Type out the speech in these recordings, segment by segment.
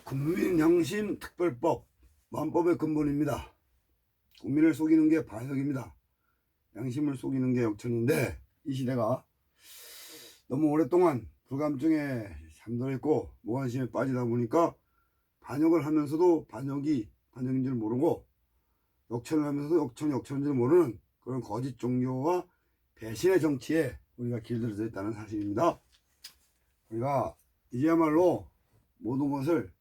국민형심특별법 만법의 근본입니다. 국민을 속이는 게 반역입니다. 양심을 속이는 게 역천인데, 이 시대가 너무 오랫동안 불감증에 잠들어있고 무관심에 빠지다 보니까 반역을 하면서도 반역이 반역인 줄 모르고, 역천을 하면서도 역천인 줄 모르는 그런 거짓 종교와 배신의 정치에 우리가 길들여져 있다는 사실입니다. 우리가 이제야말로 모든 것을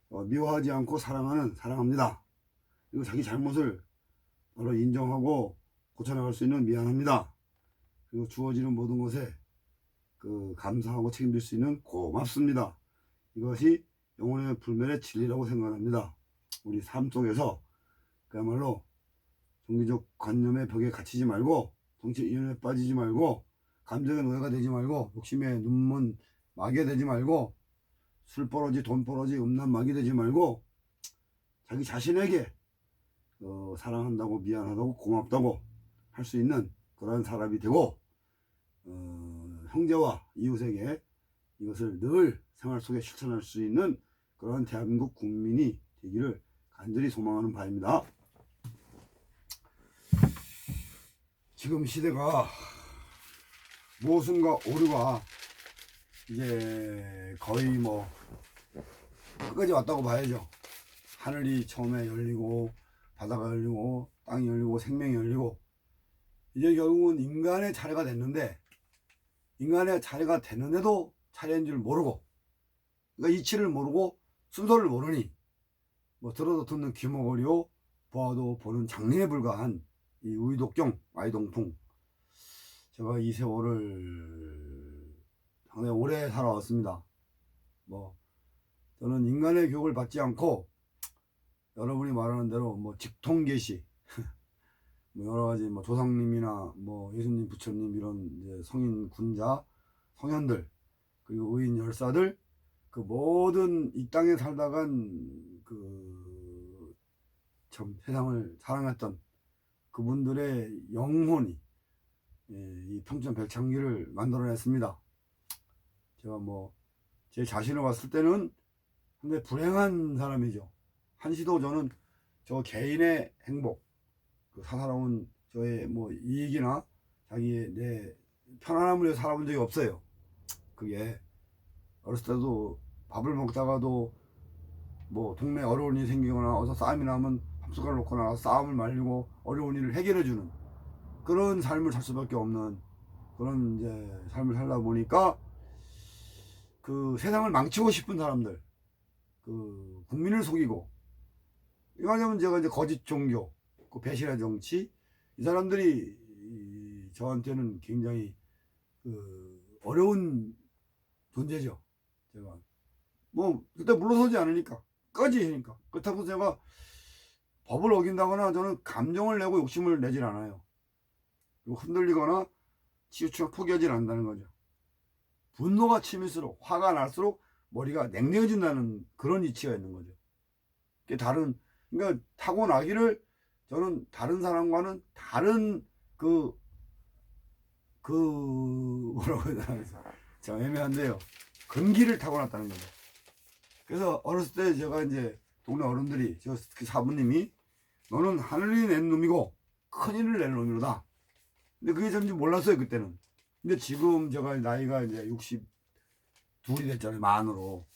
미워하지 않고 사랑합니다. 그리고 자기 잘못을 바로 인정하고 고쳐나갈 수 있는 미안합니다. 그리고 주어지는 모든 것에 감사하고 책임질 수 있는 고맙습니다. 이것이 영혼의 불멸의 진리라고 생각합니다. 우리 삶 속에서 그야말로 종교적 관념의 벽에 갇히지 말고, 정치 이윤에 빠지지 말고, 감정의 노예가 되지 말고, 욕심에 눈먼 마귀가 되지 말고, 술버러지 돈버러지 음란마귀 되지 말고, 자기 자신에게 사랑한다고 미안하다고 고맙다고 할 수 있는 그런 사람이 되고, 형제와 이웃에게 이것을 늘 생활 속에 실천할 수 있는 그런 대한민국 국민이 되기를 간절히 소망하는 바입니다. 지금 시대가 모순과 오류가 이제 거의 끝까지 왔다고 봐야죠. 하늘이 처음에 열리고 바다가 열리고 땅이 열리고 생명이 열리고, 이제 결국은 인간의 차례가 됐는데, 인간의 차례가 됐는데도 차례인 줄 모르고, 그러니까 이치를 모르고 순서를 모르니 들어도 듣는 귀머거리요, 보아도 보는 장님에 불과한 이 우유독경 마이동풍. 제가 이 세월을 상당히 오래 살아왔습니다. 저는 인간의 교육을 받지 않고 여러분이 말하는 대로 직통계시 여러가지 조상님이나 예수님 부처님 이런 이제 성인 군자 성현들, 그리고 의인 열사들, 그 모든 이 땅에 살다간 참 세상을 사랑했던 그분들의 영혼이 이 평천백창기를 만들어냈습니다. 제가 제 자신을 봤을 때는 상당히 불행한 사람이죠. 한시도 저는 저 개인의 행복, 사사로운 저의 이익이나 자기의 내 편안함을 위해 살아본 적이 없어요. 그게 어렸을 때도 밥을 먹다가도 동네 어려운 일이 생기거나 어서 싸움이 나면 밥숟가락 놓고 나가서 싸움을 말리고 어려운 일을 해결해주는 그런 삶을 살 수밖에 없는 그런 이제 삶을 살다 보니까 세상을 망치고 싶은 사람들, 국민을 속이고, 이거냐면 제가 이제 거짓 종교, 배신의 정치, 이 사람들이 저한테는 굉장히 어려운 존재죠. 제가 그때 물러서지 않으니까, 끝까지 하니까. 그렇다고 제가 법을 어긴다거나 저는 감정을 내고 욕심을 내질 않아요. 그리고 흔들리거나 치우치고 포기하지 않는다는 거죠. 분노가 치밀수록, 화가 날수록 머리가 냉랭해진다는 그런 이치가 있는 거죠. 그러니까 타고나기를 저는 다른 사람과는 다른 뭐라고 해야 되나, 참 애매한데요. 근기를 타고났다는 거죠. 그래서 어렸을 때 제가 이제 동네 어른들이, 그 사부님이 너는 하늘이 낸 놈이고 큰일을 낼 놈이로다. 근데 그게 전지 몰랐어요, 그때는. 근데 지금 제가 나이가 이제 62이 됐잖아요, 만으로.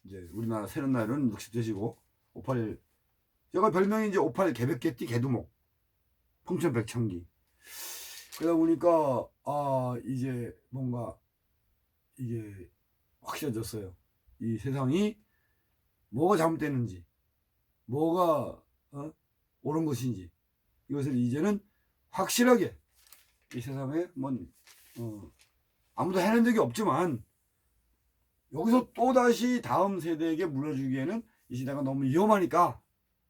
이제 우리나라 세는 날은 60대시고, 58, 제가 별명이 이제 58 개백개띠 개두목, 풍천백창기. 그러다 보니까, 이제 뭔가, 이게 확실해졌어요. 이 세상이 뭐가 잘못됐는지, 뭐가, 옳은 것인지, 이것을 이제는 확실하게 이 세상에 아무도 해낸 적이 없지만, 여기서 또다시 다음 세대에게 물려주기에는 이 시대가 너무 위험하니까,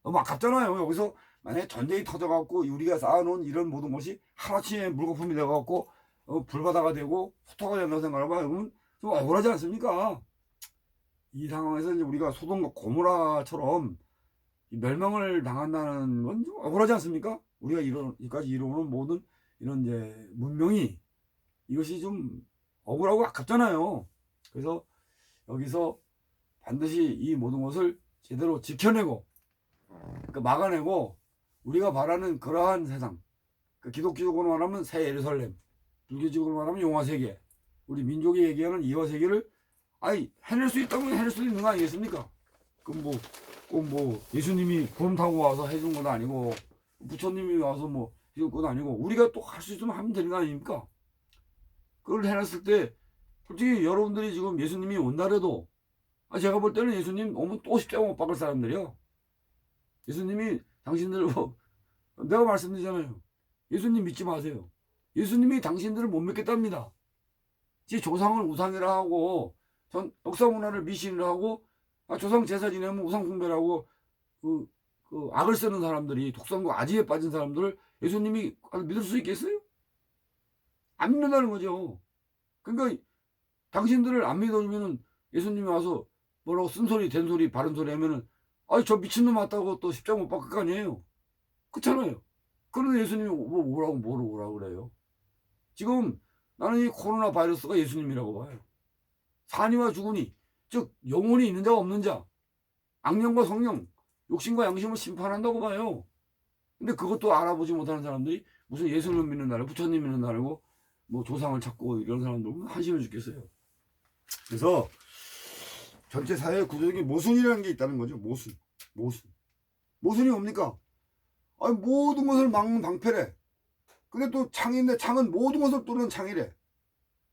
너무 아깝잖아요. 여기서 만약에 전쟁이 터져갖고 우리가 쌓아놓은 이런 모든 것이 하나쯤에 물거품이 돼갖고 불바다가 되고 소토가 된다고 생각해봐. 여러분 좀 억울하지 않습니까? 이 상황에서 이제 우리가 소돔과 고모라처럼 멸망을 당한다는 건 좀 억울하지 않습니까? 우리가 여기까지 이루어오는 모든 이런 이제 문명이, 이것이 좀 억울하고 아깝잖아요. 그래서 여기서 반드시 이 모든 것을 제대로 지켜내고 막아내고 우리가 바라는 그러한 세상, 기독교적으로 말하면 새 예루살렘, 불교적으로 말하면 용화세계, 우리 민족이 얘기하는 이화세계를 해낼 수 있다면 해낼 수 있는 거 아니겠습니까? 그럼 꼭 예수님이 구름 타고 와서 해준 건 아니고 부처님이 와서 해줄 건 아니고 우리가 또 할 수 있으면 하면 되는 거 아닙니까? 그걸 해놨을 때 솔직히 여러분들이 지금 예수님이 온다래도 제가 볼 때는 예수님 오면 또 십자가 못 박을 사람들이요. 예수님이 당신들 내가 말씀드리잖아요. 예수님 믿지 마세요. 예수님이 당신들을 못 믿겠답니다. 지 조상을 우상이라 하고 역사 문화를 미신이라 하고 조상 제사 지내면 우상 숭배라고 그 악을 쓰는 사람들이 독선과 아지에 빠진 사람들을 예수님이 믿을 수 있겠어요? 안 믿는다는 거죠. 그러니까 당신들을 안 믿어주면은 예수님이 와서 뭐라고 쓴소리 된소리 바른소리 하면은 저 미친놈 맞다고 또 십자가 못 박을 거 아니에요. 그렇잖아요. 그런데 예수님이 뭐라고 그래요. 지금 나는 이 코로나 바이러스가 예수님이라고 봐요. 사니와 죽으니 즉 영혼이 있는 자와 없는 자, 악령과 성령, 욕심과 양심을 심판한다고 봐요. 근데 그것도 알아보지 못하는 사람들이 무슨 예수님 믿는다고 부처님 믿는다고 조상을 찾고 이런 사람들은 한심해 죽겠어요. 그래서 전체 사회의 구조적인 모순이라는 게 있다는 거죠. 모순이 뭡니까? 모든 것을 막는 방패래. 근데 또 창인데 창은 모든 것을 뚫는 창이래.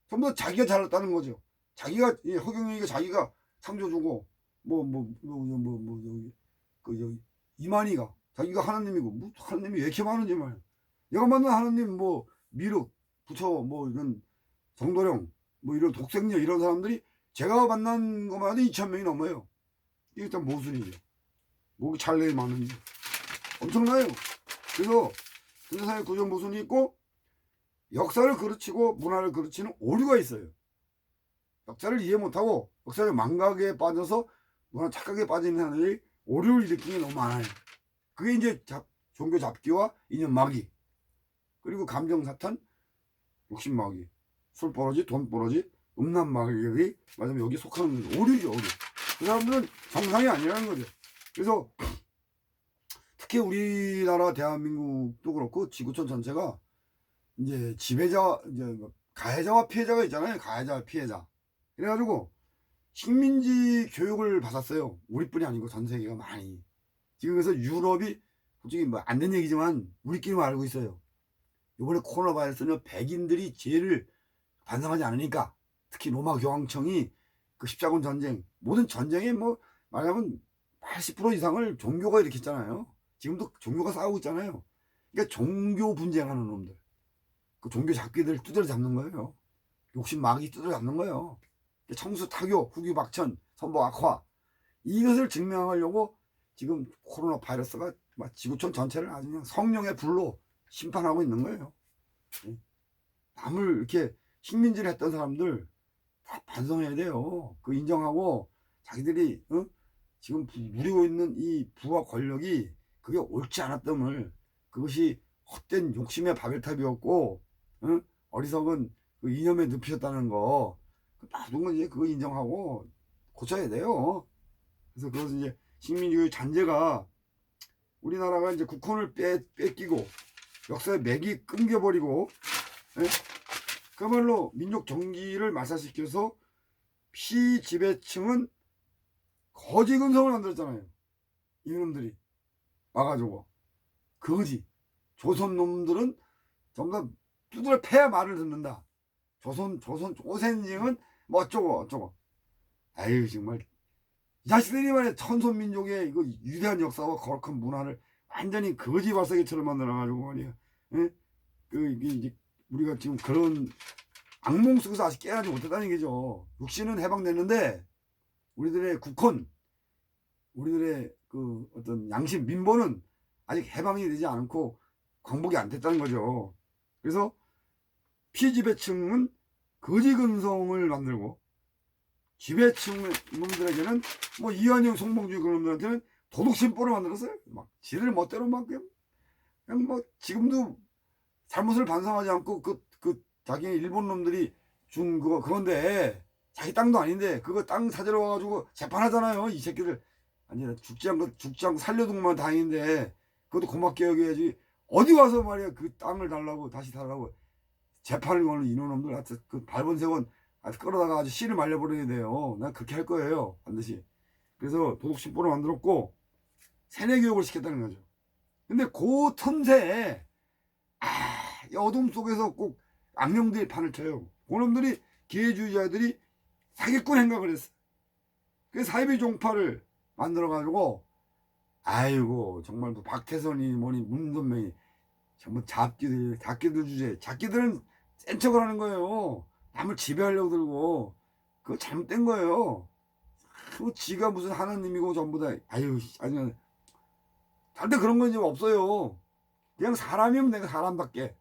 전부 다 자기가 잘났다는 거죠. 자기가 허경영이가 자기가 상조주고 여기 이만희가 자기가 하나님이고 하나님이 왜 이렇게 많은지 말이야. 내가 만난 하나님 미륵 부처 이런 정도령 이런 독생녀 이런 사람들이 제가 만난 것만 해도 2,000명이 넘어요. 이게 일단 모순이죠. 목이 찰레이 많은지 엄청나요. 그래서 현대사회 구조 모순이 있고 역사를 그르치고 문화를 그르치는 오류가 있어요. 역사를 이해 못하고 역사의 망각에 빠져서 문화 착각에 빠진 사람들이 오류를 일으키는 게 너무 많아요. 그게 이제 종교 잡기와 인연 마귀, 그리고 감정 사탄, 욕심 마귀, 술 버러지, 돈 버러지, 음란 마귀들이 맞으면 여기 속하는 거죠. 오류죠, 오류. 그 사람들은 정상이 아니라는 거죠. 그래서 특히 우리나라 대한민국도 그렇고 지구촌 전체가 이제 가해자와 피해자가 있잖아요. 가해자와 피해자. 그래가지고 식민지 교육을 받았어요. 우리뿐이 아니고 전 세계가 많이. 지금 그래서 유럽이 솔직히 안 된 얘기지만 우리끼리만 알고 있어요. 이번에 코로나 바이러스는 백인들이 죄를 반성하지 않으니까, 특히 로마 교황청이 그 십자군 전쟁, 모든 전쟁에 말하면 80% 이상을 종교가 일으켰잖아요. 지금도 종교가 싸우고 있잖아요. 그러니까 종교 분쟁하는 놈들, 그 종교 잡기들 두드려 잡는 거예요. 욕심 마귀 두드려 잡는 거예요. 청수 타교, 후기 박천, 선복 악화, 이것을 증명하려고 지금 코로나 바이러스가 지구촌 전체를 아주 그냥 성령의 불로 심판하고 있는 거예요. 남을 이렇게 식민지를 했던 사람들 다 반성해야 돼요. 그 인정하고 자기들이 지금 누리고 있는 이 부와 권력이 그게 옳지 않았음을, 그것이 헛된 욕심의 바벨탑이었고 어리석은 그 이념에 눕히셨다는 거, 모든 건 이제 그거 인정하고 고쳐야 돼요. 그래서 그것은 이제 식민지의 잔재가 우리나라가 이제 국권을 뺏기고 역사의 맥이 끊겨버리고, 그야말로 민족 정기를 말살시켜서 피지배층은 거지 근성을 만들었잖아요. 이놈들이 와가지고 거지. 조선 놈들은 전부 다 두드려 패야 말을 듣는다. 조선인은 어쩌고. 아유 정말 이 자식들이 말이야, 천손민족의 이거 위대한 역사와 거룩한 문화를 완전히 거지 발사기처럼 만들어가지고 말이야. 이제 우리가 지금 그런 악몽 속에서 아직 깨어나지 못했다는 얘기죠. 육신은 해방됐는데 우리들의 국헌, 우리들의 그 어떤 양심, 민보는 아직 해방이 되지 않고 광복이 안 됐다는 거죠. 그래서 피지배층은 거지 근성을 만들고, 지배층 놈들에게는 이한영, 송봉주 그런 놈들한테는 도덕심보를 만들었어요. 지들 멋대로 그냥 지금도 잘못을 반성하지 않고 자기 일본 놈들이 준 그건데 자기 땅도 아닌데 그거 땅 찾으러 와가지고 재판하잖아요. 이 새끼들. 아니 죽지 않고 살려둔 것만 다행인데 그것도 고맙게 여겨야지. 어디 와서 말이야 그 땅을 달라고 다시 달라고 재판을 거는 이놈들 하여튼 그 밟은 세원 끌어다가 아주 씨를 말려버려야 돼요. 난 그렇게 할 거예요 반드시. 그래서 도덕심보를 만들었고 세뇌교육을 시켰다는 거죠. 근데 그 틈새에 이 어둠 속에서 꼭 악령들이 판을 쳐요. 그놈들이 기회주의자들이 사기꾼 행각을 했어. 그 사이비 종파를 만들어가지고 아이고 정말 뭐 박태선이 뭐니 문선명이 전부 잡기들 주제. 잡기들은 센 척을 하는 거예요. 남을 지배하려고 들고 그거 잘못된 거예요. 그 지가 무슨 하나님이고 전부 다 아유 아니 절대 그런 건 이제 없어요. 그냥 사람이면 내가 사람답게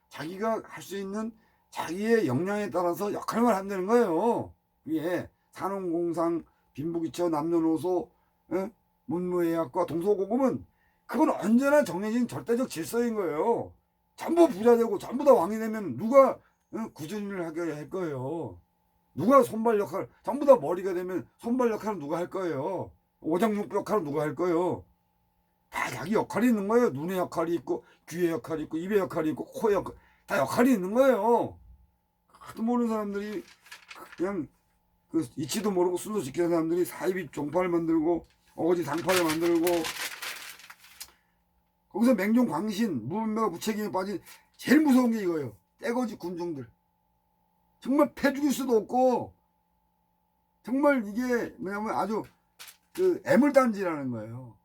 자기가 할 수 있는 자기의 역량에 따라서 역할만 한다는 거예요. 그게 산업공상, 빈부기처, 남녀노소, 문무예약과 동서고금은 그건 언제나 정해진 절대적 질서인 거예요. 전부 부자 되고 전부 다 왕이 되면 누가 구준을 하게 할 거예요. 누가 손발 역할, 전부 다 머리가 되면 손발 역할은 누가 할 거예요. 오장육부 역할은 누가 할 거예요. 다 자기 역할이 있는 거예요. 눈의 역할이 있고 귀의 역할이 있고 입의 역할이 있고 코의 역할 다 역할이 있는 거예요. 하도 모르는 사람들이 그냥 그 이치도 모르고 술도 지키는 사람들이 사이비 종파를 만들고 어거지 당파를 만들고 거기서 맹종 광신 무분별과 무책임에 빠진 제일 무서운 게 이거예요. 떼거지 군중들. 정말 패 죽일 수도 없고 정말 이게 뭐냐면 아주 그 애물단지라는 거예요.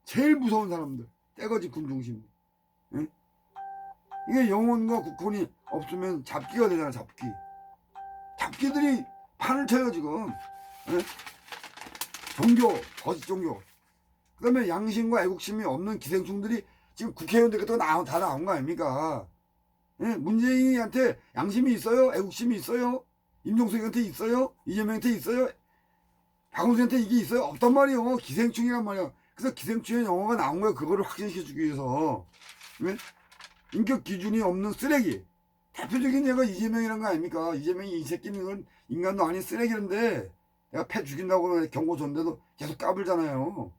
제일 무서운 사람들 떼거지 군중심. 응? 이게 영혼과 국혼이 없으면 잡기가 되잖아. 잡기들이 판을 쳐요 지금. 응? 종교 거짓 종교 그 다음에 양심과 애국심이 없는 기생충들이 지금 국회의원들 다 나온 거 아닙니까? 예? 문재인한테 양심이 있어요? 애국심이 있어요? 임종석한테 있어요? 이재명한테 있어요? 박원순한테 이게 있어요? 없단 말이에요. 기생충이란 말이야. 그래서 기생충의 영어가 나온 거예요. 그거를 확신시켜주기 위해서. 예? 인격 기준이 없는 쓰레기. 대표적인 얘가 이재명이란 거 아닙니까? 이재명이 이 새끼는 인간도 아닌 쓰레기인데 내가 패 죽인다고 경고 줬는데도 계속 까불잖아요.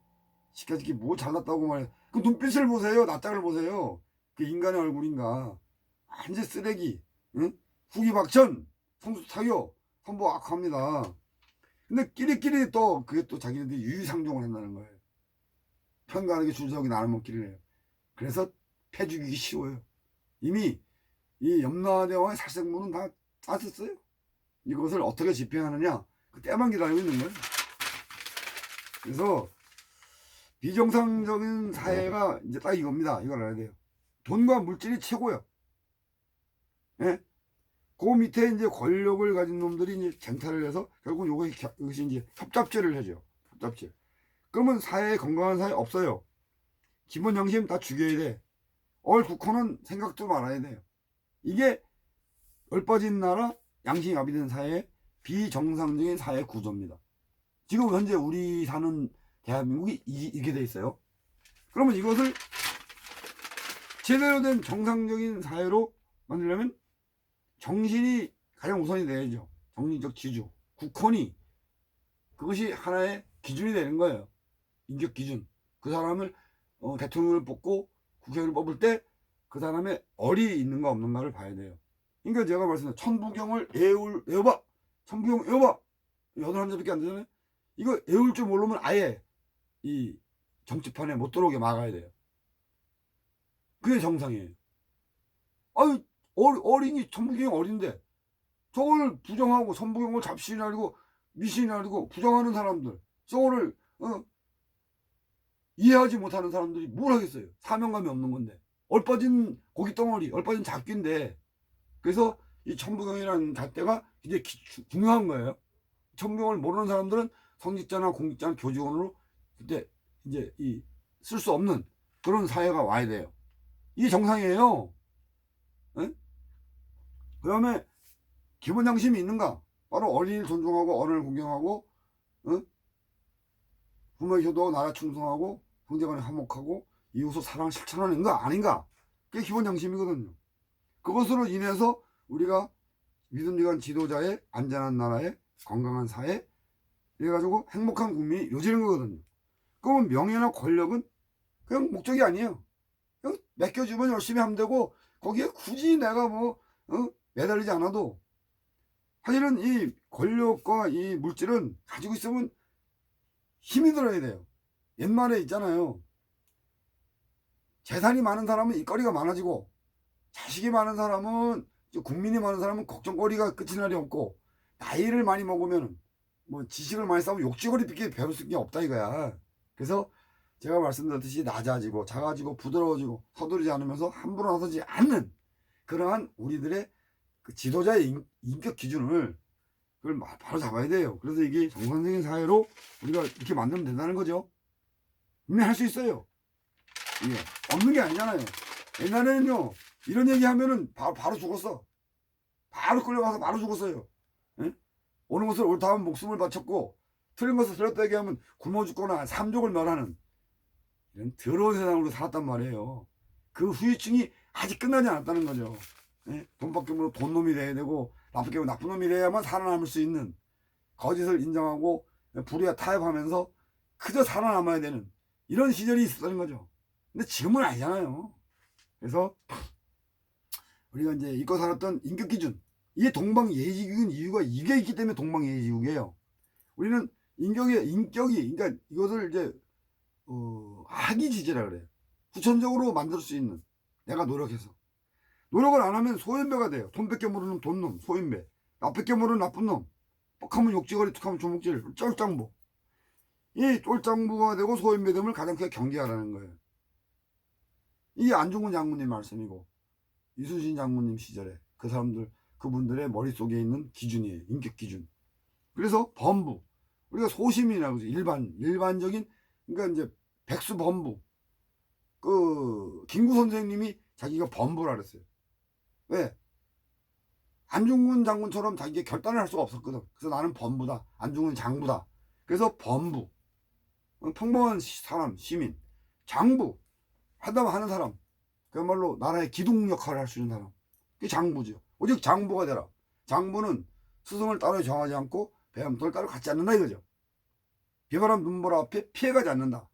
시켜지기 뭐 잘났다고 말해. 그 눈빛을 보세요. 낯짝을 보세요. 그 인간의 얼굴인가. 완전 쓰레기. 응? 후기박천, 성수타교, 선보악합니다. 근데 끼리끼리 또 그게 또 자기네들이 유유상종을 한다는 거예요. 편가르게 줄서기 나눠 먹기를 해요. 그래서 패 죽이기 쉬워요. 이미 이 염라대왕의 살생부는 다 짰었어요. 이것을 어떻게 집행하느냐 그 때만 기다리고 있는 거예요. 그래서 비정상적인 사회가 이제 딱 이겁니다. 이걸 알아야 돼요. 돈과 물질이 최고예요. 예? 그 밑에 이제 권력을 가진 놈들이 이제 쟁탈을 해서 결국 이것이 이제 협잡죄를 하죠. 협잡죄. 그러면 사회에 건강한 사회 없어요. 기본 양심 다 죽여야 돼. 국호는 생각도 말아야 돼요. 이게 열빠진 나라 양심이 마비된 사회의 비정상적인 사회 구조입니다. 지금 현재 우리 사는 대한민국이 이렇게 돼 있어요. 그러면 이것을 제대로 된 정상적인 사회로 만들려면 정신이 가장 우선이 돼야죠. 정신적 지주, 국헌이 그것이 하나의 기준이 되는 거예요. 인격 기준. 그 사람을 대통령을 뽑고 국회의원을 뽑을 때 그 사람의 얼이 있는가 없는가를 봐야 돼요. 그러니까 제가 말씀드린 천부경을 외워봐. 천부경 외워봐. 8한자밖에 안 되잖아요. 이거 외울 줄 모르면 아예 이 정치판에 못 들어오게 막아야 돼요. 그게 정상이에요. 아유 어린이 천부경 어린데 저걸 부정하고 천부경을 잡신이라고 미신이라고 부정하는 사람들 저거를 이해하지 못하는 사람들이 뭘 하겠어요. 사명감이 없는 건데 얼빠진 고깃덩어리 얼빠진 잡기인데 그래서 이 천부경이라는 잣대가 굉장히 중요한 거예요. 천부경을 모르는 사람들은 성직자나 공직자나 교직원으로 그때 이제 쓸 수 없는 그런 사회가 와야 돼요. 이게 정상이에요. 에? 그다음에 기본 양심이 있는가? 바로 어린이를 존중하고 어른을 공경하고 부모의 효도하고 나라 충성하고 형제간에 화목하고 이웃을 사랑을 실천하는 거 아닌가? 그게 기본 양심이거든요. 그것으로 인해서 우리가 믿음직한 지도자의 안전한 나라에 건강한 사회, 이래가지고 행복한 국민이 이루어지는 거거든요. 그러면 명예나 권력은 그냥 목적이 아니에요. 그냥 맡겨주면 열심히 하면 되고, 거기에 굳이 내가 매달리지 않아도, 사실은 이 권력과 이 물질은 가지고 있으면 힘이 들어야 돼요. 옛말에 있잖아요. 재산이 많은 사람은 일거리가 많아지고, 자식이 많은 사람은, 국민이 많은 사람은 걱정거리가 끝이 날이 없고, 나이를 많이 먹으면 지식을 많이 쌓으면 욕지거리밖에 배울 수 있는 게 없다 이거야. 그래서 제가 말씀드렸듯이 낮아지고 작아지고 부드러워지고 서두르지 않으면서 함부로 나서지 않는 그러한 우리들의 그 지도자의 인격 기준을 그걸 바로 잡아야 돼요. 그래서 이게 정상적인 사회로 우리가 이렇게 만들면 된다는 거죠. 분명히 할 수 있어요. 이게 없는 게 아니잖아요. 옛날에는요, 이런 얘기 하면은 바로 죽었어. 바로 끌려가서 바로 죽었어요. 예? 옳은 것을 옳다 하면 목숨을 바쳤고, 틀린 것을 틀렸다 얘기하면 굶어 죽거나 삼족을 멸하는 이런 더러운 세상으로 살았단 말이에요. 그 후유증이 아직 끝나지 않았다는 거죠. 예? 돈밖에 모르고 돈놈이 돼야 되고, 나쁘게 하고 나쁜 놈이 돼야만 살아남을 수 있는, 거짓을 인정하고 불의와 타협하면서 그저 살아남아야 되는 이런 시절이 있었다는 거죠. 근데 지금은 아니잖아요. 그래서 우리가 이제 잊고 살았던 인격 기준, 이게 동방예의지국인 이유가 이게 있기 때문에 동방예의지국이에요. 우리는 인격이, 그러니까 이것을 이제 학이지제라 그래요. 후천적으로 만들 수 있는, 내가 노력해서. 노력을 안 하면 소인배가 돼요. 돈밖에 모르는 돈놈, 소인배. 나밖에 모르는 나쁜 놈. 뻑하면 욕지거리, 툭하면 조목질, 쫄짱부. 이 쫄짱부가 되고 소인배됨을 가장 크게 경계하라는 거예요. 이게 안중근 장군님 말씀이고, 이순신 장군님 시절에 그 사람들, 그분들의 머릿속에 있는 기준이에요. 인격 기준. 그래서 범부. 우리가 소시민이라고 하죠. 일반적인, 그러니까 이제 백수 범부. 김구 선생님이 자기가 범부라 그랬어요. 왜? 안중근 장군처럼 자기가 결단을 할 수가 없었거든. 그래서 나는 범부다. 안중근 장부다. 그래서 범부. 평범한 사람, 시민. 장부. 하는 사람. 그야말로 나라의 기둥 역할을 할 수 있는 사람. 그게 장부죠. 오직 장부가 되라. 장부는 스승을 따로 정하지 않고 배암토를 따로 갖지 않는다 이거죠. 비바람 눈보라 앞에 피해가지 않는다.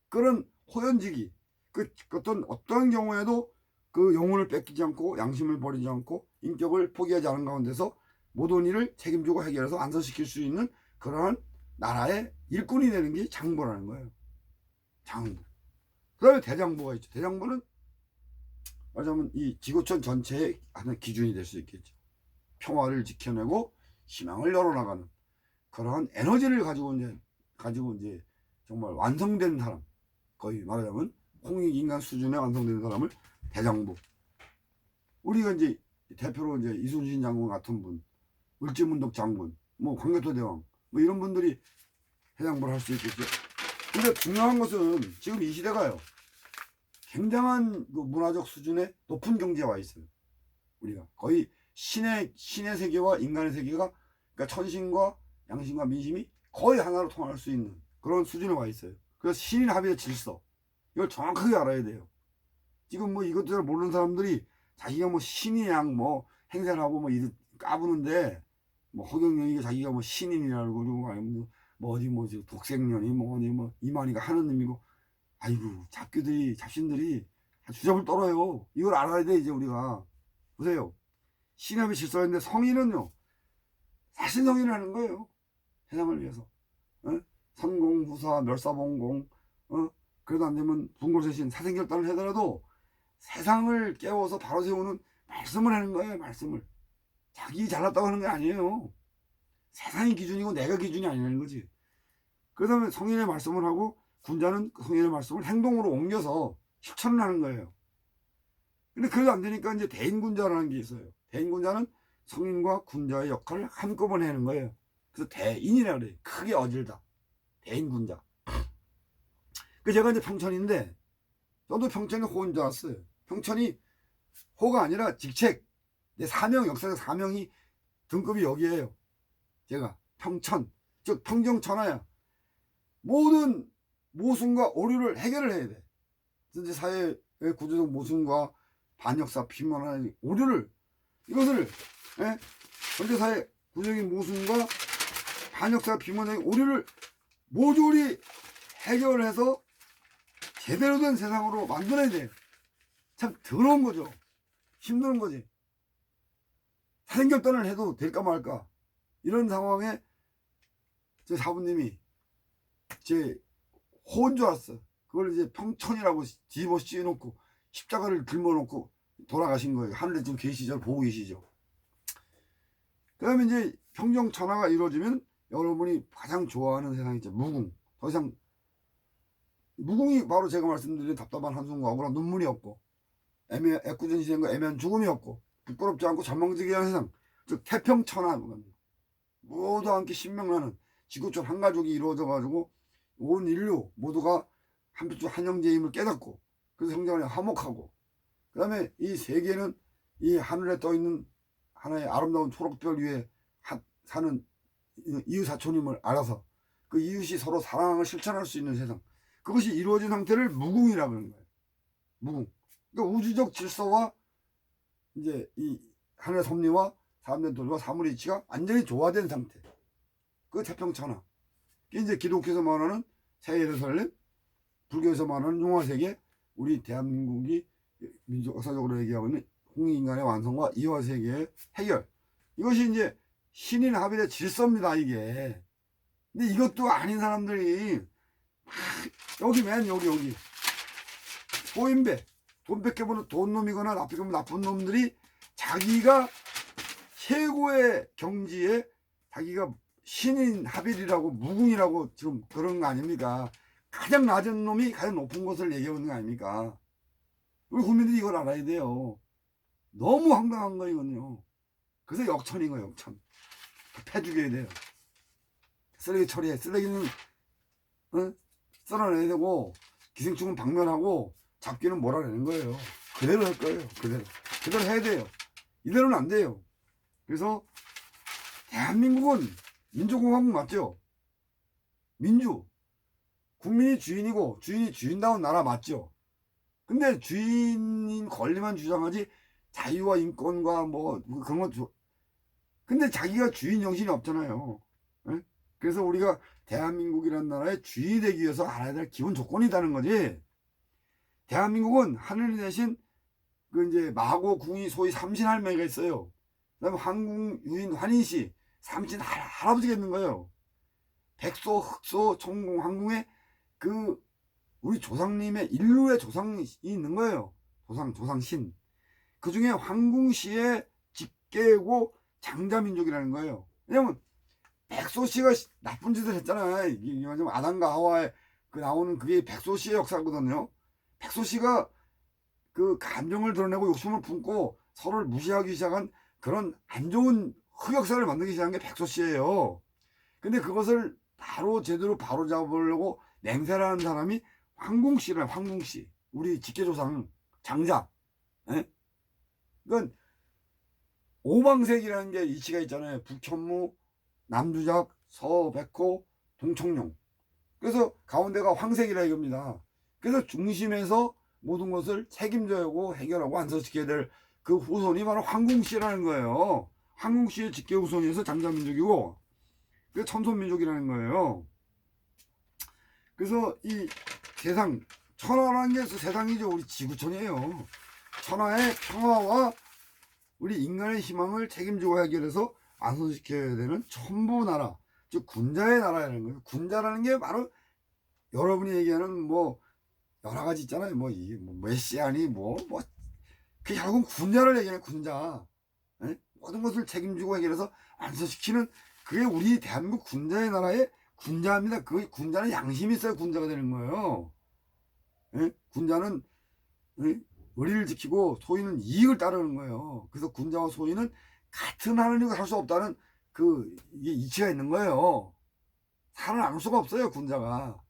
그런 호연지기. 어떤 경우에도 그 영혼을 뺏기지 않고 양심을 버리지 않고 인격을 포기하지 않은 가운데서 모든 일을 책임지고 해결해서 안전시킬 수 있는 그러한 나라의 일꾼이 되는 게 장부라는 거예요. 장부. 그 다음에 대장부가 있죠. 대장부는 말하자면 이 지구촌 전체의 하나의 기준이 될 수 있겠죠. 평화를 지켜내고 희망을 열어나가는 그러한 에너지를 가지고 이제 정말 완성된 사람, 거의 말하자면 홍익인간 수준의 완성된 사람을 대장부. 우리가 이제 대표로 이제 이순신 장군 같은 분, 을지문덕 장군, 광개토 대왕, 이런 분들이 대장부를 할 수 있겠죠. 근데 중요한 것은 지금 이 시대가요, 굉장한 그 문화적 수준의 높은 경지에 와 있어요. 우리가 거의 신의 세계와 인간의 세계가, 그러니까 천신과 양심과 민심이 거의 하나로 통할 수 있는 그런 수준에 와 있어요. 그래서 신인합의의 질서, 이걸 정확하게 알아야 돼요. 지금 이것도 잘 모르는 사람들이 자기가 신의 양 행세를 하고 까부는데, 허경영이가 자기가 신인이라고 그러고, 아니면 어디 독생년이 어디 이만희가 하느님이고, 아이고 잡신들이 주잡을 떨어요. 이걸 알아야 돼. 이제 우리가 보세요. 신합의 질서인데 성인은요, 사신성인을 하는 거예요. 세상을 위해서. 선공후사 멸사봉공, 그래도 안 되면 분골쇄신 사생결단을 하더라도 세상을 깨워서 바로 세우는 말씀을 하는 거예요. 말씀을. 자기 잘났다고 하는 게 아니에요. 세상이 기준이고 내가 기준이 아니라는 거지. 그 다음에 성인의 말씀을 하고, 군자는 성인의 말씀을 행동으로 옮겨서 실천을 하는 거예요. 근데 그래도 안 되니까 이제 대인군자라는 게 있어요. 대인군자는 성인과 군자의 역할을 한꺼번에 하는 거예요. 그래서 대인이라고 그래요. 크게 어질다. 대인군자. 제가 이제 평천인데, 저도 평천에 호인 줄 알았어요. 평천이 호가 아니라 직책. 내 사명, 역사적 사명이 등급이 여기에요. 제가 평천, 즉 평정천하야. 모든 모순과 오류를 해결을 해야 돼. 그래서 이제 사회의 구조적 모순과 반역사, 비만한 오류를, 이것을 현대사회 구조적인 모순과 반역사 비문의 오류를 모조리 해결해서 제대로 된 세상으로 만들어야 돼. 참 더러운 거죠. 힘든 거지. 사생결단을 해도 될까 말까. 이런 상황에 제 사부님이 제 호인 줄 알았어. 그걸 이제 평천이라고 뒤집어 씌워놓고 십자가를 들머놓고 돌아가신 거예요. 하늘에 지금 계시죠. 보고 계시죠. 그 다음에 이제 평정천하가 이루어지면 여러분이 가장 좋아하는 세상이 있죠. 무궁. 더 이상 무궁이 바로 제가 말씀드린 답답한 한숨과 억울한 눈물이 없고 애꿎은 애매한 죽음이 없고 부끄럽지 않고 전망적인 세상, 즉 태평천하, 모두 함께 신명나는 지구촌 한 가족이 이루어져 가지고 온 인류 모두가 한빛중 한 형제임을 깨닫고 그래서 형제간에 화목하고 그 다음에 이 세계는 이 하늘에 떠있는 하나의 아름다운 초록별 위에 사는 이웃사촌임을 알아서 그 이웃이 서로 사랑을 실천할 수 있는 세상, 그것이 이루어진 상태를 무궁이라고 하는 거예요. 무궁. 그러니까 우주적 질서와 이제 이 하늘의 섭리와 사람들의 도리와 사물의 이치가 완전히 조화된 상태. 그 태평천하. 그게 이제 기독교에서 말하는 새 예루살렘, 불교에서 말하는 용화세계, 우리 대한민국이 민족 역사적으로 얘기하고 있는 홍익인간의 완성과 이화세계의 해결. 이것이 이제 신인 합의의 질서입니다, 이게. 근데 이것도 아닌 사람들이 여기 맨 여기 호인배, 돈 뺏겨보는 돈놈이거나 나쁜 놈들이 자기가 최고의 경지에 자기가 신인 합일이라고 무궁이라고 지금 그런 거 아닙니까? 가장 낮은 놈이 가장 높은 것을 얘기하고 있는 거 아닙니까? 우리 국민들이 이걸 알아야 돼요. 너무 황당한 거이거든요. 그래서 역천인 거예요, 역천. 패 죽여야 돼요. 쓰레기 처리해. 쓰레기는 썰어내야 되고 기생충은 박멸하고 잡기는 몰아내는 거예요. 그대로 할 거예요. 그대로 해야 돼요. 이대로는 안 돼요. 그래서 대한민국은 민주공화국 맞죠? 민주. 국민이 주인이고 주인이 주인다운 나라 맞죠? 근데 주인인 권리만 주장하지 자유와 인권과 뭐 그런 거 근데 자기가 주인 정신이 없잖아요. 에? 그래서 우리가 대한민국이라는 나라의 주인이 되기 위해서 알아야 될 기본 조건이 있다는 거지. 대한민국은 하늘 대신 그 이제 마고 궁이 소위 삼신 할매가 있어요. 그다음에 황궁 유인 환인씨 삼신 할아버지가 있는 거예요. 백소 흑소 총공 황궁에 그 우리 조상님의 인류의 조상이 있는 거예요. 조상신. 그 중에 황궁씨의 직계고 장자민족이라는 거예요. 왜냐면 백소씨가 나쁜 짓을 했잖아요. 아담과 하와에 그 나오는 그게 백소씨의 역사거든요. 백소씨가 그 감정을 드러내고 욕심을 품고 서로를 무시하기 시작한 그런 안 좋은 흑역사를 만들기 시작한 게 백소씨예요. 근데 그것을 제대로 바로 잡으려고 맹세라는 사람이 황궁씨라, 황궁씨. 우리 직계조상 장자. 예? 그러니까 오방색이라는 게 이치가 있잖아요. 북현무, 남주작, 서백호, 동청룡. 그래서 가운데가 황색이라 이겁니다. 그래서 중심에서 모든 것을 책임져야 하고 해결하고 안서지켜야 될 그 후손이 바로 황궁씨라는 거예요. 황궁씨의 직계 후손이어서 장자민족이고 그게 천손민족이라는 거예요. 그래서 이 세상, 천하라는 게 세상이죠. 우리 지구촌이에요. 천하의 평화와 우리 인간의 희망을 책임지고 해결해서 안선시켜야 되는 천부나라, 즉 군자의 나라라는 거예요. 군자라는 게 바로 여러분이 얘기하는 뭐 여러 가지 있잖아요. 뭐 메시아니 그 결국은 군자를 얘기해요. 군자. 에? 모든 것을 책임지고 해결해서 안선시키는 그게 우리 대한민국 군자의 나라의 군자입니다. 그 군자는 양심이 있어야 군자가 되는 거예요. 에? 군자는 의리를 지키고 소인은 이익을 따르는 거예요. 그래서 군자와 소인은 같은 하늘을 할 수 없다는 이게 이치가 있는 거예요. 살아남을 수가 없어요, 군자가.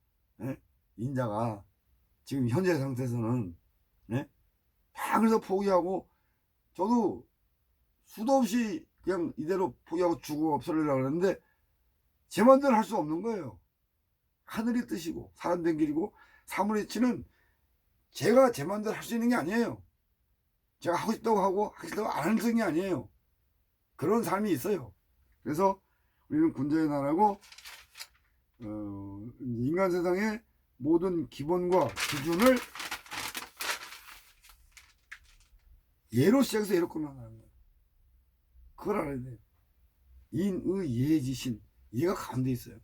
에? 인자가. 지금 현재 상태에서는. 에? 다 그래서 포기하고, 저도 수도 없이 그냥 이대로 포기하고 죽어 없애려고 그랬는데, 제 마음대로 할 수 없는 거예요. 하늘이 뜻이고, 사람 된 길이고, 사물의 이치는 제가 제 마음대로 할 수 있는 게 아니에요. 제가 하고 싶다고 하고 하기 싫다고 안 하는 게 아니에요. 그런 삶이 있어요. 그래서 우리는 군자의 나라고 인간 세상의 모든 기본과 기준을 예로 시작해서 예로 끝나가는 거예요. 그걸 알아야 돼요. 인의 예지신, 예가 가운데 있어요.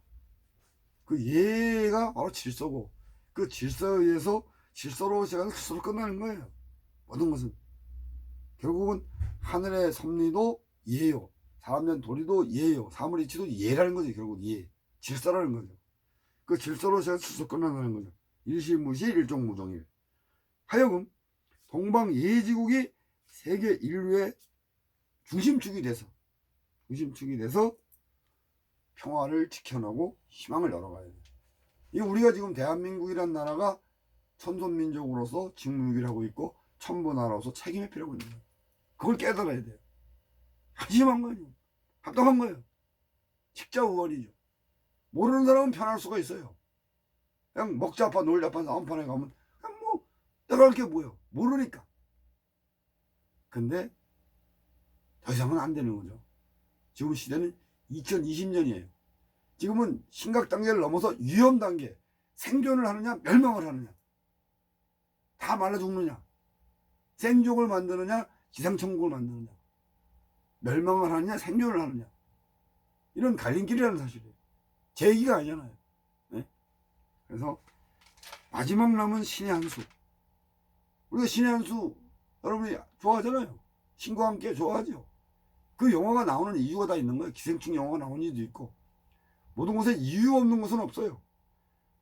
그 예가 바로 질서고, 그 질서에 의해서 질서로 시작해서 질서로 끝나는 거예요. 모든 것은 결국은 하늘의 섭리도 예요, 사람 된 도리도 예요, 사물 이치도 예라는 거죠. 결국 예, 질서라는 거죠. 그 질서로 시작해서 질서 끝난다는 거죠. 일시무시 일종무종일 하여금 동방 예지국이 세계 인류의 중심축이 돼서 평화를 지켜나고 희망을 열어가야 돼요. 이 우리가 지금 대한민국이란 나라가 천손민족으로서 직무유기를 하고 있고 천부나라로서 책임을 필요하고 있는 거예요. 그걸 깨달아야 돼요. 한심한 거예요. 합당한 거예요. 식자우월이죠. 모르는 사람은 편할 수가 있어요. 그냥 먹자파 놀자파 싸움판에 가면 그냥 뭐 내가 할 게 뭐예요. 모르니까. 근데 더 이상은 안 되는 거죠. 지금 시대는 2020년이에요. 지금은 심각 단계를 넘어서 위험 단계, 생존을 하느냐 멸망을 하느냐, 다 말라 죽느냐, 생족을 만드느냐 지상천국을 만드느냐, 멸망을 하느냐 생존을 하느냐, 이런 갈림길이라는 사실이에요. 제 얘기가 아니잖아요. 네? 그래서 마지막 남은 신의 한 수. 우리가 신의 한 수 여러분이 좋아하잖아요. 신과 함께 좋아하죠. 그 영화가 나오는 이유가 다 있는 거예요. 기생충 영화가 나오는 이유도 있고, 모든 것에 이유 없는 것은 없어요.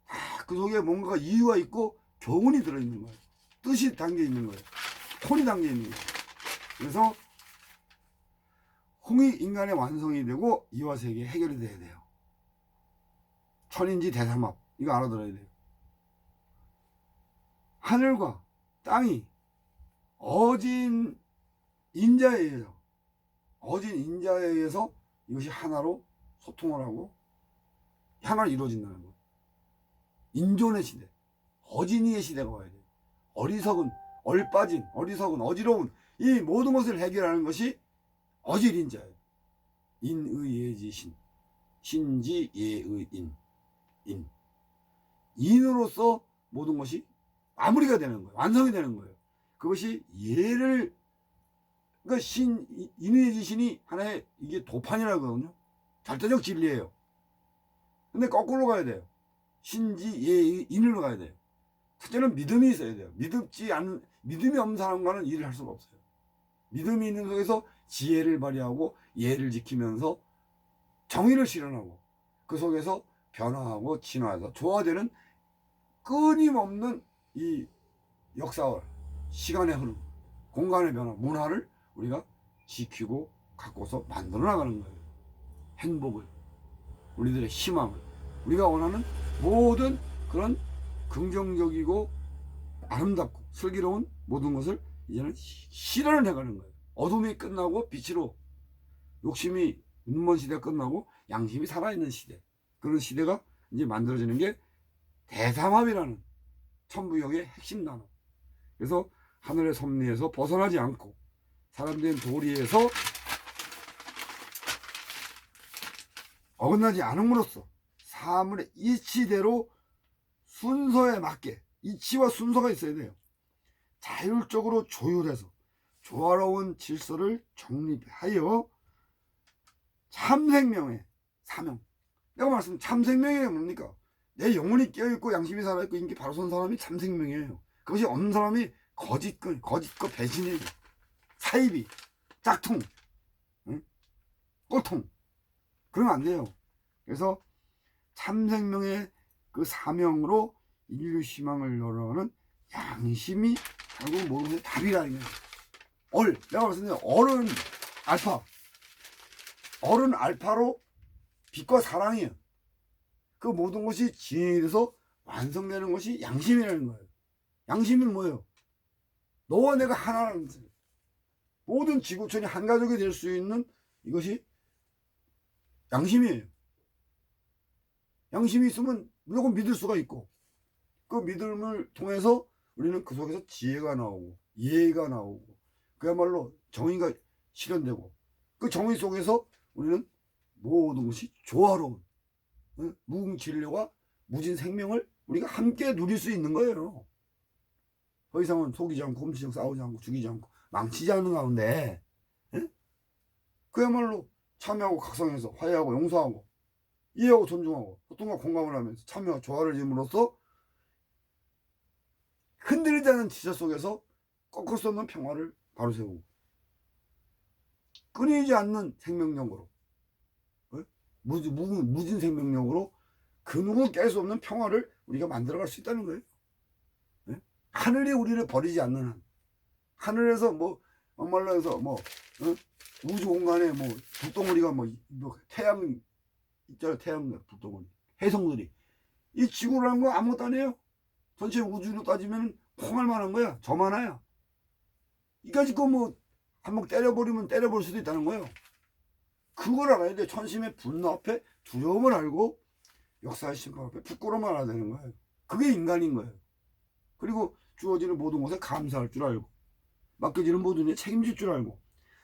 다 그 속에 뭔가 이유가 있고 교훈이 들어있는 거예요. 뜻이 담겨 있는 거예요. 톤이 담겨 있는 거예요. 그래서 홍이 인간의 완성이 되고 이와 세계 해결이 돼야 돼요. 천인지 대삼합, 이거 알아들어야 돼요. 하늘과 땅이 어진 인자에 의해서 이것이 하나로 소통을 하고 하나로 이루어진다는 거. 인존의 시대, 어진이의 시대가 와야 돼요. 어리석은, 얼빠진, 어리석은, 어지러운 이 모든 것을 해결하는 것이 어질인자예요. 인의예지신, 신지예의인, 인으로서 모든 것이 마무리가 되는 거예요. 완성이 되는 거예요. 그것이 예를, 그러니까 인의예지신이 하나의 이게 도판이라거든요. 절대적 진리예요. 근데 거꾸로 가야 돼요. 신지예의인으로 가야 돼요. 첫째는 믿음이 있어야 돼요. 믿음이 없는 사람과는 일을 할 수가 없어요. 믿음이 있는 속에서 지혜를 발휘하고 예를 지키면서 정의를 실현하고 그 속에서 변화하고 진화해서 조화되는 끊임없는 이 역사와 시간의 흐름, 공간의 변화, 문화를 우리가 지키고 갖고서 만들어 나가는 거예요. 행복을, 우리들의 희망을, 우리가 원하는 모든 그런 긍정적이고 아름답고 슬기로운 모든 것을 이제는 실현을 해가는 거예요. 어둠이 끝나고 빛으로, 욕심이 눈먼 시대가 끝나고 양심이 살아있는 시대, 그런 시대가 이제 만들어지는 게 대삼합이라는 천부경의 핵심 단어. 그래서 하늘의 섭리에서 벗어나지 않고 사람된 도리에서 어긋나지 않음으로써 사물의 이치대로 순서에 맞게, 이치와 순서가 있어야 돼요. 자율적으로 조율해서 조화로운 질서를 정립하여 참생명의 사명. 내가 말씀 참생명이 뭡니까? 내 영혼이 깨어있고 양심이 살아있고 인기 바로 선 사람이 참생명이에요. 그것이 없는 사람이 거짓과 배신이에요. 사이비, 짝퉁, 응? 꼴통. 그러면 안 돼요. 그래서 참생명의 그 사명으로 인류 희망을 열어가는 양심이 결국 모든 것의 답이라는 거예요. 내가 말씀드린 얼은 알파로 빛과 사랑이에요. 그 모든 것이 진행이 돼서 완성되는 것이 양심이라는 거예요. 양심은 뭐예요? 너와 내가 하나라는 거예요. 모든 지구촌이 한 가족이 될 수 있는 이것이 양심이에요. 양심이 있으면 무조건 믿을 수가 있고, 그 믿음을 통해서 우리는 그 속에서 지혜가 나오고 예가 나오고 그야말로 정의가 실현되고, 그 정의 속에서 우리는 모든 것이 조화로운 무궁진료와 무진 생명을 우리가 함께 누릴 수 있는 거예요. 더 이상은 속이지 않고 훔치지 않고 싸우지 않고 죽이지 않고 망치지 않는 가운데 그야말로 참여하고 각성해서 화해하고 용서하고 이해하고 존중하고 고통과 공감을 하면서 참여와 조화를 이룸으로써 흔들리지 않는 지체 속에서 꺾을 수 없는 평화를 바로 세우고 끊이지 않는 생명력으로 무진 생명력으로 그 누구 깰 수 없는 평화를 우리가 만들어갈 수 있다는 거예요. 하늘이 우리를 버리지 않는 한, 하늘에서 뭐 엄말로 해서 뭐 우주 공간에 뭐 불덩어리가 뭐 태양 있잖아요. 태양 불덩어리 해성들이 이 지구라는 거 아무것도 아니에요. 전체 우주로 따지면 콩할 만한 거야. 저만하야. 이까짓 거 뭐 한번 때려버리면 때려볼 수도 있다는 거예요. 그걸 알아야 돼. 천심의 분노 앞에 두려움을 알고 역사의 심판 앞에 부끄러움을 알아야 되는 거예요. 그게 인간인 거예요. 그리고 주어지는 모든 것에 감사할 줄 알고 맡겨지는 모든 일에 책임질 줄 알고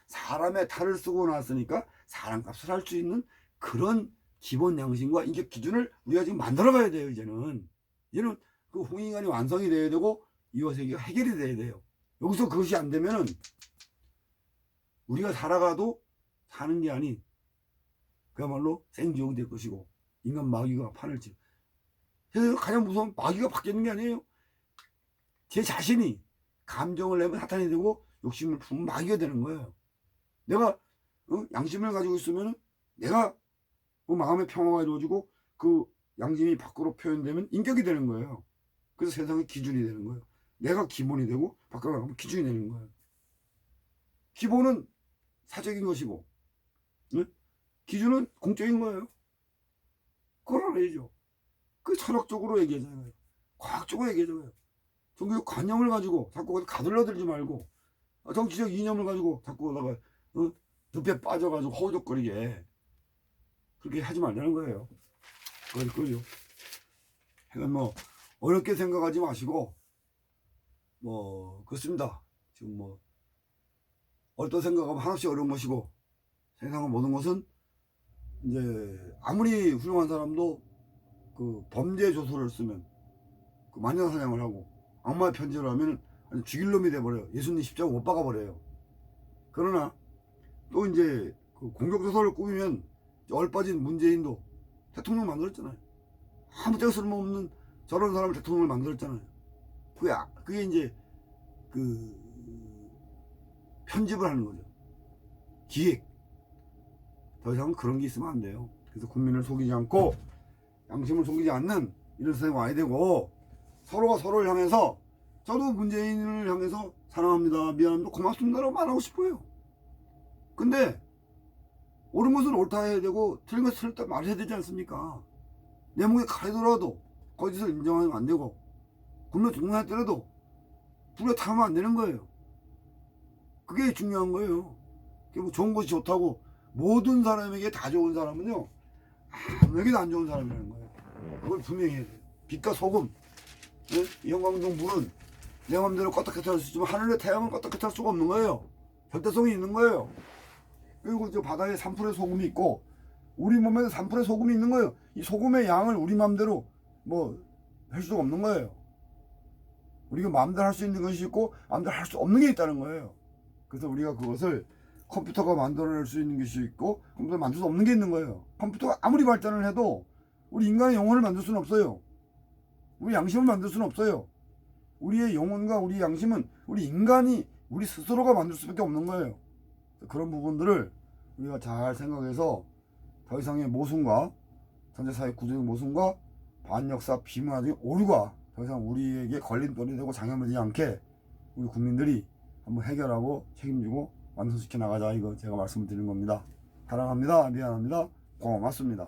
사람의 탈을 쓰고 나왔으니까 사람값을 할 수 있는 그런 기본 양심과 인격 기준을 우리가 지금 만들어 가야 돼요. 이제는 그 홍익인간이 완성이 돼야 되고 이어세계가 해결이 돼야 돼요. 여기서 그것이 안 되면은 우리가 살아가도 사는 게 아닌 그야말로 생지옥이 될 것이고 인간 마귀가 판을 치고 세상에서 가장 무서운 마귀가 바뀌는 게 아니에요. 제 자신이 감정을 내면 사탄이 되고 욕심을 품으면 마귀가 되는 거예요. 내가 양심을 가지고 있으면 내가 마음의 평화가 이루어지고 그 양심이 밖으로 표현되면 인격이 되는 거예요. 그래서 세상의 기준이 되는 거예요. 내가 기본이 되고 밖으로 나가면 기준이 되는 거예요. 기본은 사적인 것이고 기준은 공적인 거예요. 그걸 알아야죠. 그 철학적으로 얘기하잖아요. 과학적으로 얘기하잖아요. 종교적 관념을 가지고 자꾸 가들러들지 말고 정치적 이념을 가지고 자꾸 오다가 늪에 빠져가지고 허우적거리게 그렇게 하지 말자는 거예요. 그거죠. 그러니까 뭐 어렵게 생각하지 마시고 뭐 그렇습니다. 지금 뭐 어떤 생각하면 하나씩 어려운 것이고 세상의 모든 것은 이제 아무리 훌륭한 사람도 그 범죄 조소를 쓰면 그 마녀사냥을 하고 악마의 편지를 하면 죽일 놈이 돼버려요. 예수님 십자가 못 박아버려요. 그러나 또 이제 그 공격조서를 꾸미면 얼빠진 문재인도 대통령 만들었잖아요. 아무 데가 쓸모없는 저런 사람을 대통령을 만들었잖아요. 그게 이제 그 편집을 하는 거죠. 기획. 더 이상은 그런 게 있으면 안 돼요. 그래서 국민을 속이지 않고 양심을 속이지 않는 이런 세상이 와야 되고 서로가 서로를 향해서 저도 문재인을 향해서 사랑합니다, 미안합니다, 고맙습니다라고 말하고 싶어요. 근데 옳은 것은 옳다 해야 되고 틀린 것은 틀렸다 말해야 되지 않습니까? 내 목에 칼이더라도 거짓을 인정하면 안 되고 굶어 죽는다더라도 불에 타면 안 되는 거예요. 그게 중요한 거예요. 뭐 좋은 것이 좋다고 모든 사람에게 다 좋은 사람은요 아무에게도 안 좋은 사람이라는 거예요. 그걸 분명히 해야 돼요. 빛과 소금, 이 형광등 불은 내 맘대로 껐다 할 수 있지만 하늘의 태양은 껐다 할 수가 없는 거예요. 절대성이 있는 거예요. 그리고 저 바다에 3%의 소금이 있고 우리 몸에도 3%의 소금이 있는 거예요. 이 소금의 양을 우리 맘대로 뭐 할 수가 없는 거예요. 우리가 마음대로 할 수 있는 것이 있고 마음대로 할 수 없는 게 있다는 거예요. 그래서 우리가 그것을 컴퓨터가 만들어낼 수 있는 것이 있고 컴퓨터가 만들 수 없는 게 있는 거예요. 컴퓨터가 아무리 발전을 해도 우리 인간의 영혼을 만들 수는 없어요. 우리 양심을 만들 수는 없어요. 우리의 영혼과 우리 양심은 우리 인간이 우리 스스로가 만들 수밖에 없는 거예요. 그런 부분들을 우리가 잘 생각해서 더 이상의 모순과 현대사회 구조의 모순과 반역사 비문화적인 오류가 더 이상 우리에게 걸림돌이 되고 장애물이 되지 않게 우리 국민들이 한번 해결하고 책임지고 완성시켜 나가자, 이거 제가 말씀드리는 겁니다. 사랑합니다. 미안합니다. 고맙습니다.